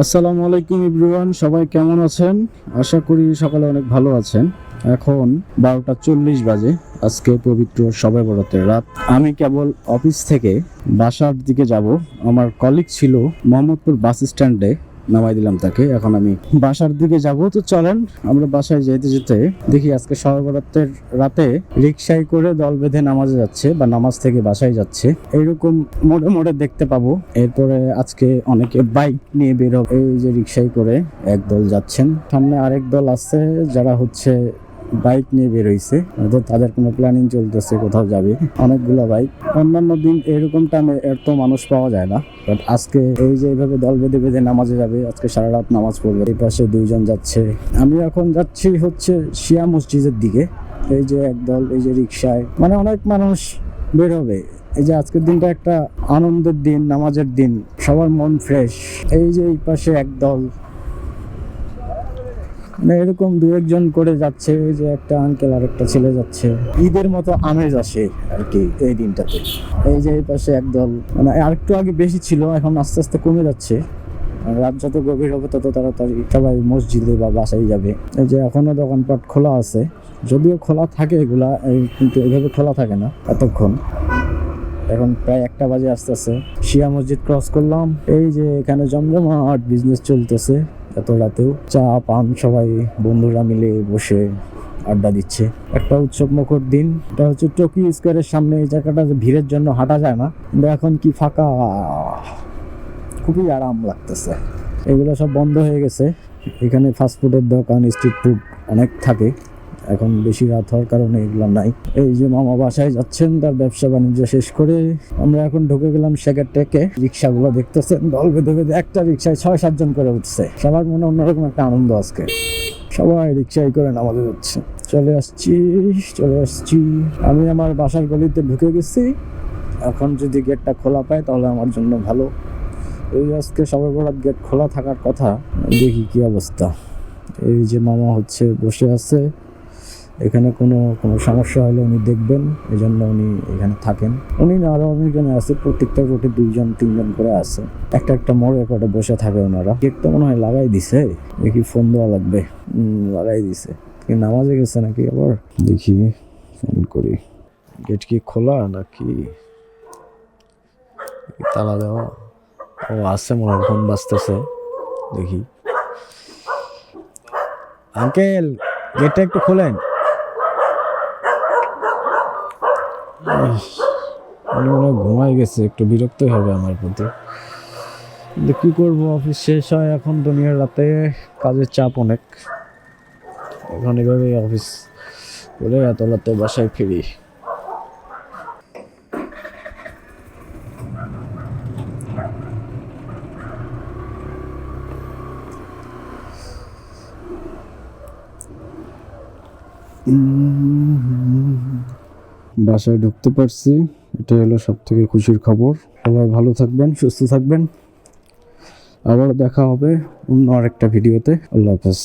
আসসালামু আলাইকুম এভরিওয়ান, সবাই কেমন আছেন? আশা করি সকালে অনেক ভালো আছেন। এখন 12টা 40 বাজে। আজকে পবিত্র শবে বরাতের রাত। আমি কেবল অফিস থেকে বাসার দিকে যাব। আমার কলিগ ছিল মোহাম্মদপুর বাস স্ট্যান্ডে, নামাই দিলাম তাকে। এখন আমি বাসার দিকে যাব। তো চলেন আমরা বাসায় যেতে যেতে দেখি আজকে শবে বরাতের রাতে রিকশায় করে দল বেঁধে নামাজে যাচ্ছে বা নামাজ থেকে বাসায় যাচ্ছে, এইরকম মোড়ে মোড়ে দেখতে পাবো। এরপরে আজকে অনেকে বাইক নিয়ে বের হবে। এই যে রিকশায় করে এক দল যাচ্ছেন, সামনে আরেক দল আছে যারা হচ্ছে বাইক নিয়ে বের হইছে। তাদের কোনো প্ল্যানিং চলতেছে, কোথাও যাবে। অনেকগুলো বাইক। অন্যান্য দিন এরকম টাইমে এত মানুষ পাওয়া যায় না, বাট আজকে এই যে এইভাবে দল বেঁধে বেঁধে নামাজে যাবে, আজকে সারা রাত নামাজ পড়বে। এই পাশে দুইজন যাচ্ছে, আমি এখন যাচ্ছি হচ্ছে শিয়া মসজিদের দিকে। এই যে একদল, এই যে রিকশায়, মানে অনেক মানুষ বের হবে। এই যে আজকের দিনটা একটা আনন্দের দিন, নামাজের দিন, সবার মন ফ্রেশ। এই যে এই পাশে একদল, মানে এরকম দু একজন করে যাচ্ছে। এই যে একটা আঙ্কেল আর একটা ছেলে যাচ্ছে। ঈদের মতো আমেজ আসে আর কি এই দিনটাতে। এই যে এই পাশে একদল, মানে আরেকটু আগে বেশি ছিল, এখন আস্তে আস্তে কমে যাচ্ছে। রাত যত গভীর হবে তত তাড়াতাড়ি সবাই মসজিদে বা বাসায় যাবে। এই যে এখনো দোকানপাট খোলা আছে, যদিও খোলা থাকে এগুলা, কিন্তু এইভাবে খোলা থাকে না এতক্ষণ। এখন প্রায় 1টা বাজে আসতেছে। শিয়া মসজিদ ক্রস করলাম। এই যে এখানে জমজমাট বিজনেস চলতেছে এত রাতেও। চা পান, সবাই বন্ধুরা মিলে বসে আড্ডা দিচ্ছে। একটা উৎসব মুখর দিন। এটা হচ্ছে টোকিও স্কোয়ারের সামনে। এই জায়গাটা ভিড়ের জন্য হাঁটা যায় না, কিন্তু এখন কি ফাঁকা, খুবই আরাম লাগতেছে। এগুলো সব বন্ধ হয়ে গেছে। এখানে ফাস্টফুডের দোকান, স্ট্রিট ফুড অনেক থাকে। এখন বেশি রাত হওয়ার কারণে এগুলো নাই। এই যে মামা বাসায় যাচ্ছেন তার ব্যবসা বাণিজ্য শেষ করে। আমরা এখন ঢুকে গেলাম শেখের টেকে। রিক্সাগুলো দেখতেছেন, দল বেঁধে বেঁধে একটা রিক্সায় 6-7 জন করে উঠছে। সবার মনে অন্যরকম একটা আনন্দ আজকে। সবাই রিক্সায় করে নামাজে যাচ্ছে। চলে আসছি। আমি আমার বাসার গলিতে ঢুকে গেছি। এখন যদি গেটটা খোলা পাই তাহলে আমার জন্য ভালো। এই আজকে শবে বরাত গেট খোলা থাকার কথা, দেখি কি অবস্থা। এই যে মামা হচ্ছে বসে আছে। এখানে কোনো সমস্যা হলে উনি দেখবেন, এই জন্য উনি এখানে থাকেন। উনি না, আরো অনেকজনে আছে, প্রত্যেকটা রোটে 2-3 জন করে আছে। একটা মোড়ে করে বসে থাকে ওনারা। গেট তো মনে হয় লাগাই দিছে, দেখি ফোন দেওয়া লাগবে। লাগাই দিছে, নামাজে গেছে নাকি আবার, দেখি ফোন করি। গেট কি খোলা নাকি তালা দেওয়া? ও আছে মনে হয়, ফোন বাজতেছে, দেখি। আঙ্কেল, গেটটা একটু খোলেন। উনি মনে হয় ঘুমাই গেছে, একটু বিরক্তই হবে আমার প্রতি, কিন্তু কি করবো, অফিস শেষ হয় এখন দুনিয়ার রাতে, কাজের চাপ অনেক। এখন এভাবে অফিস করে এত রাতে বাসায় ফিরি। বাসায় ঢুকতে পারছি, এটা হলো সব থেকে খুশির খবর। সবাই ভালো থাকবেন, সুস্থ থাকবেন। আবার দেখা হবে অন্য আরেকটা ভিডিওতে। আল্লাহ হাফেজ।